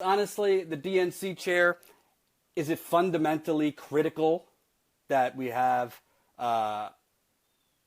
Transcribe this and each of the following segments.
Honestly, the DNC chair, is it fundamentally critical that we have the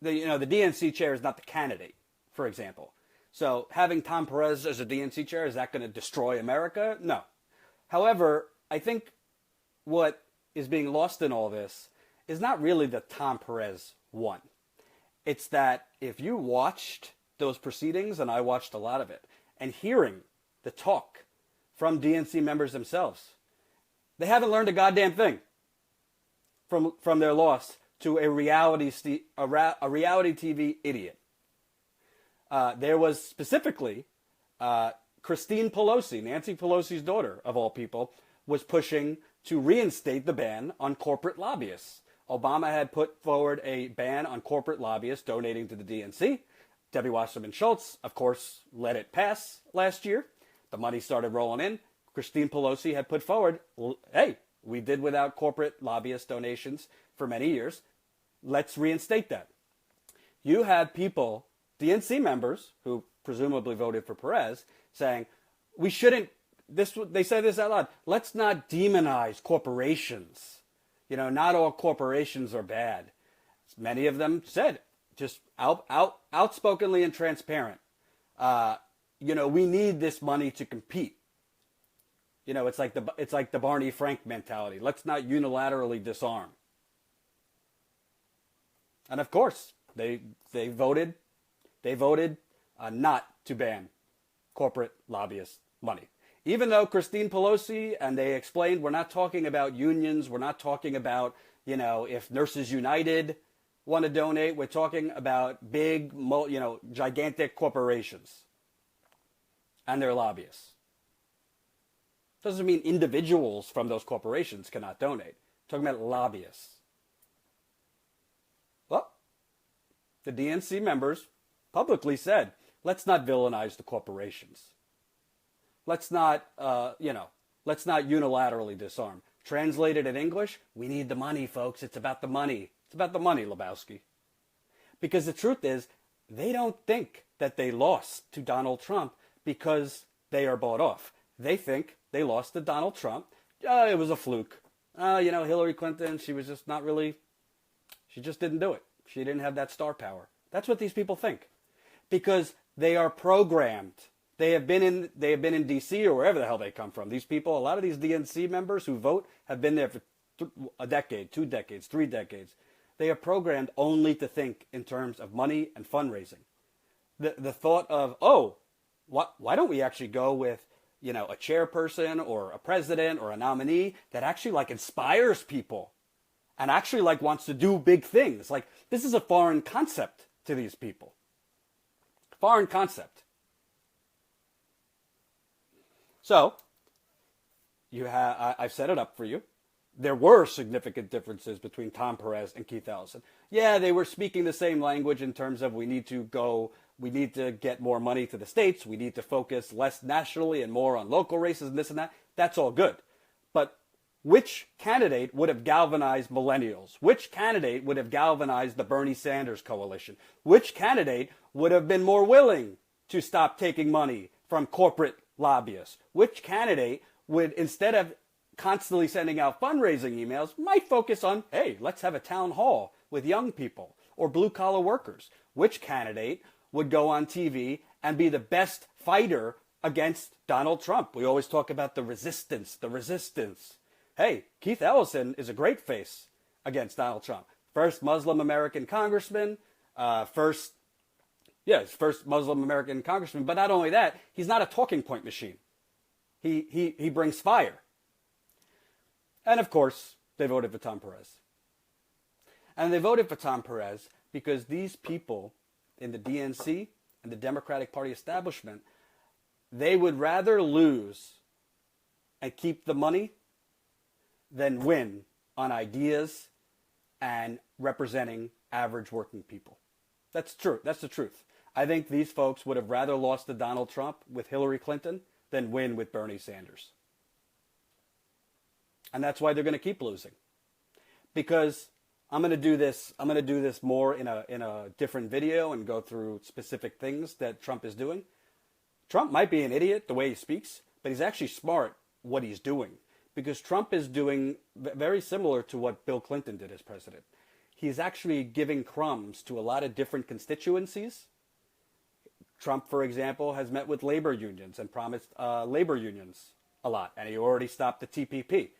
DNC chair is not the candidate, for example. So having Tom Perez as a DNC chair, is that going to destroy America? No. However, I think what is being lost in all this is not really that Tom Perez won. It's that if you watched those proceedings, and I watched a lot of it, and hearing the talk from DNC members themselves, they haven't learned a goddamn thing from their loss to a reality TV idiot. There was specifically Christine Pelosi, Nancy Pelosi's daughter, of all people, was pushing to reinstate the ban on corporate lobbyists. Obama had put forward a ban on corporate lobbyists donating to the DNC. Debbie Wasserman Schultz, of course, let it pass last year. The money started rolling in. Christine Pelosi had put forward, hey, we did without corporate lobbyist donations for many years. Let's reinstate that. You had people, DNC members, who presumably voted for Perez, saying, we shouldn't, they say this out loud, let's not demonize corporations. Not all corporations are bad. Many of them said, just outspokenly and transparent, we need this money to compete. It's like the Barney Frank mentality. Let's not unilaterally disarm. And of course, they voted not to ban corporate lobbyist money. Even though Christine Pelosi, and they explained, we're not talking about unions, we're not talking about, if Nurses United want to donate, we're talking about big, gigantic corporations and their lobbyists. Doesn't mean individuals from those corporations cannot donate. We're talking about lobbyists. Well, the DNC members publicly said, let's not villainize the corporations. Let's not unilaterally disarm. Translated in English, we need the money, folks. It's about the money. It's about the money, Lebowski. Because the truth is, they don't think that they lost to Donald Trump because they are bought off. They think they lost to Donald Trump. It was a fluke. Hillary Clinton, she was just not really, she just didn't do it. She didn't have that star power. That's what these people think. Because they are programmed. They have been in D.C. or wherever the hell they come from. These people, a lot of these DNC members who vote have been there for a decade, 2 decades, 3 decades. They are programmed only to think in terms of money and fundraising. The thought of, why don't we actually go with, a chairperson or a president or a nominee that actually inspires people and actually wants to do big things. This is a foreign concept to these people. Foreign concept. So, I've set it up for you. There were significant differences between Tom Perez and Keith Ellison. Yeah, they were speaking the same language in terms of we need to get more money to the states, we need to focus less nationally and more on local races and this and that. That's all good. But which candidate would have galvanized millennials? Which candidate would have galvanized the Bernie Sanders coalition? Which candidate would have been more willing to stop taking money from corporate lobbyists? Which candidate would, instead of constantly sending out fundraising emails, might focus on, hey, let's have a town hall with young people or blue-collar workers? Which candidate would go on TV and be the best fighter against Donald Trump? We always talk about the resistance. Hey, Keith Ellison is a great face against Donald Trump. First Muslim American congressman, first Muslim American congressman. But not only that, he's not a talking point machine. He brings fire. And of course, they voted for Tom Perez. And they voted for Tom Perez because these people in the DNC and the Democratic Party establishment, they would rather lose and keep the money than win on ideas and representing average working people. That's true. That's the truth. I think these folks would have rather lost to Donald Trump with Hillary Clinton than win with Bernie Sanders. And that's why they're going to keep losing. Because I'm going to do this more in a different video and go through specific things that Trump is doing. Trump might be an idiot the way he speaks, but he's actually smart what he's doing, because Trump is doing very similar to what Bill Clinton did as president. He's actually giving crumbs to a lot of different constituencies. Trump, for example, has met with labor unions and promised labor unions a lot, and he already stopped the TPP.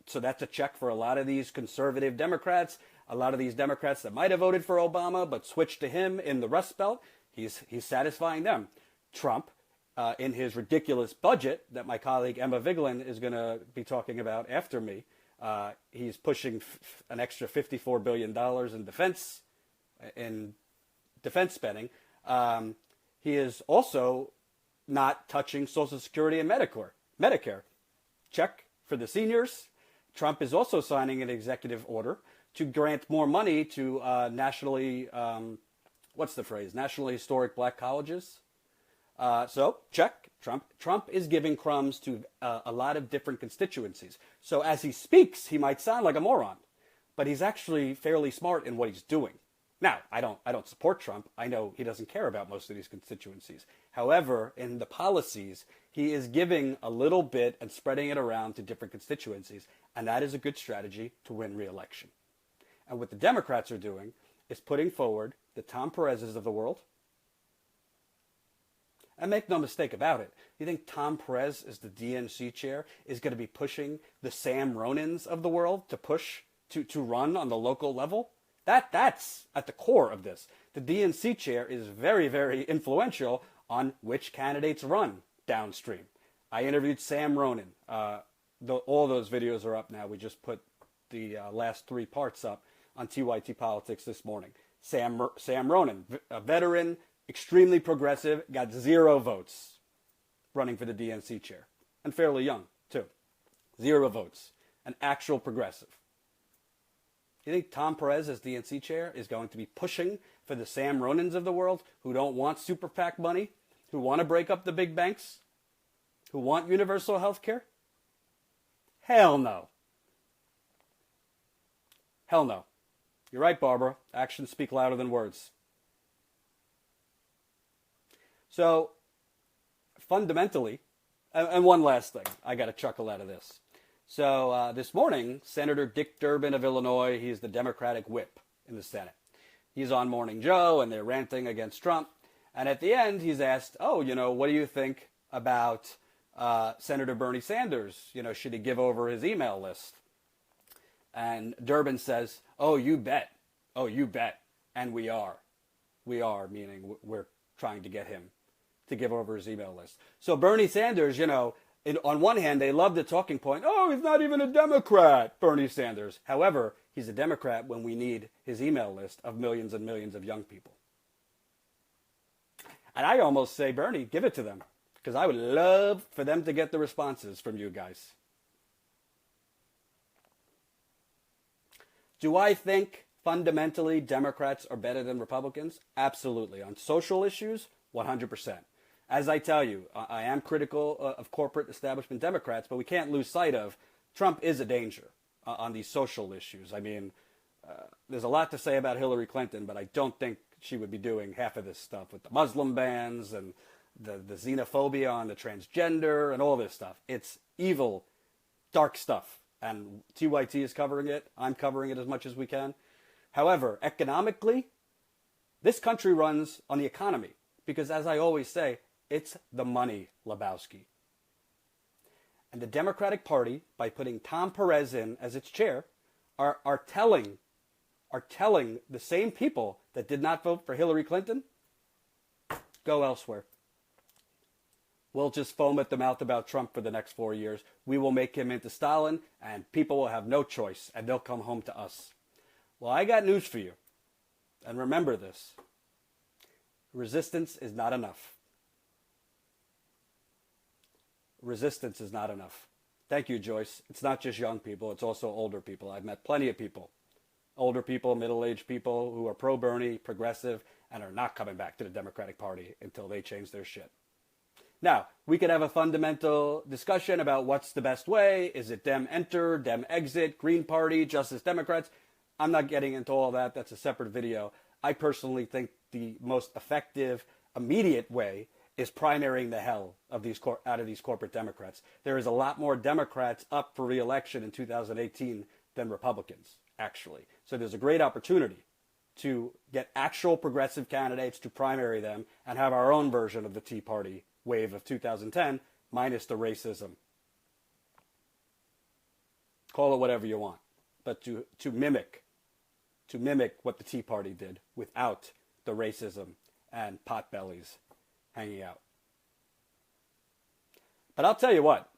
So that's a check for a lot of these conservative Democrats, a lot of these Democrats that might have voted for Obama but switched to him in the Rust Belt. He's satisfying them. Trump, in his ridiculous budget that my colleague Emma Vigeland is going to be talking about after me, he's pushing an extra $54 billion in defense spending. He is also not touching Social Security and Medicare. Check for the seniors. Trump is also signing an executive order to grant more money to nationally historic black colleges. So check. Trump is giving crumbs to a lot of different constituencies. So as he speaks, he might sound like a moron, but he's actually fairly smart in what he's doing. Now, I don't support Trump. I know he doesn't care about most of these constituencies. However, in the policies, he is giving a little bit and spreading it around to different constituencies, and that is a good strategy to win re-election. And what the Democrats are doing is putting forward the Tom Perez's of the world. And make no mistake about it, you think Tom Perez, as the DNC chair, is going to be pushing the Sam Ronins of the world to run on the local level? That's at the core of this. The DNC chair is very, very influential on which candidates run downstream. I interviewed Sam Ronin. All those videos are up now. We just put the last 3 parts up on TYT Politics this morning. Sam Ronin, a veteran, extremely progressive, got 0 votes running for the DNC chair. And fairly young, too. 0 votes. An actual progressive. You think Tom Perez, as DNC chair, is going to be pushing for the Sam Ronins of the world who don't want super PAC money, who want to break up the big banks, who want universal health care? Hell no. Hell no. You're right, Barbara. Actions speak louder than words. So, fundamentally, and one last thing, I got a chuckle out of this. So this morning, Senator Dick Durbin of Illinois, he's the Democratic whip in the Senate. He's on Morning Joe, and they're ranting against Trump. And at the end, he's asked, what do you think about Senator Bernie Sanders? Should he give over his email list? And Durbin says, oh, you bet. Oh, you bet. And we are. We are, meaning we're trying to get him to give over his email list. So Bernie Sanders, on one hand, they love the talking point, oh, he's not even a Democrat, Bernie Sanders. However, he's a Democrat when we need his email list of millions and millions of young people. And I almost say, Bernie, give it to them, because I would love for them to get the responses from you guys. Do I think fundamentally Democrats are better than Republicans? Absolutely. On social issues, 100%. As I tell you, I am critical of corporate establishment Democrats, but we can't lose sight of Trump is a danger on these social issues. I mean, there's a lot to say about Hillary Clinton, but I don't think she would be doing half of this stuff with the Muslim bans and the xenophobia on the transgender and all this stuff. It's evil, dark stuff, and TYT is covering it. I'm covering it as much as we can. However, economically, this country runs on the economy because, as I always say, it's the money, Lebowski. And the Democratic Party, by putting Tom Perez in as its chair, are telling the same people that did not vote for Hillary Clinton, go elsewhere. We'll just foam at the mouth about Trump for the next 4 years. We will make him into Stalin, and people will have no choice, and they'll come home to us. Well, I got news for you. And remember this. Resistance is not enough. Resistance is not enough. Thank you, Joyce. It's not just young people. It's also older people. I've met plenty of people. Older people, middle-aged people who are pro-Bernie, progressive, and are not coming back to the Democratic Party until they change their shit. Now, we could have a fundamental discussion about what's the best way. Is it Dem enter, Dem exit, Green Party, Justice Democrats? I'm not getting into all that. That's a separate video. I personally think the most effective, immediate way is primarying the hell of out of these corporate Democrats. There is a lot more Democrats up for re-election in 2018 than Republicans, actually. So there's a great opportunity to get actual progressive candidates to primary them and have our own version of the Tea Party wave of 2010 minus the racism. Call it whatever you want, but to mimic what the Tea Party did without the racism and potbellies hanging out. But I'll tell you what,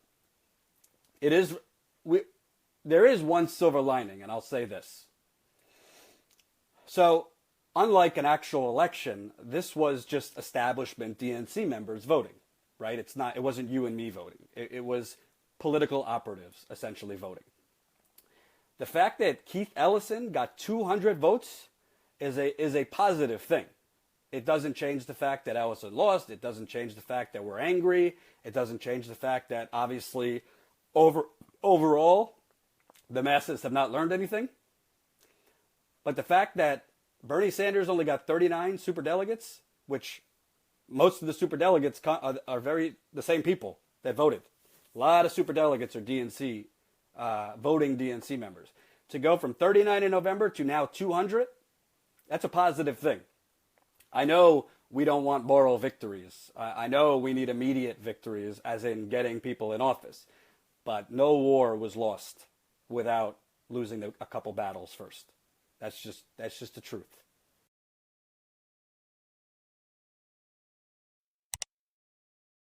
there is one silver lining, and I'll say this. So, unlike an actual election, this was just establishment DNC members voting, right? It wasn't you and me voting. It was political operatives essentially voting. The fact that Keith Ellison got 200 votes is a positive thing. It doesn't change the fact that Ellison lost. It doesn't change the fact that we're angry. It doesn't change the fact that obviously overall the masses have not learned anything. But the fact that Bernie Sanders only got 39 superdelegates, which most of the superdelegates are the same people that voted. A lot of superdelegates are DNC, voting DNC members. To go from 39 in November to now 200, that's a positive thing. I know we don't want moral victories. I know we need immediate victories, as in getting people in office. But no war was lost without losing a couple battles first. That's just the truth.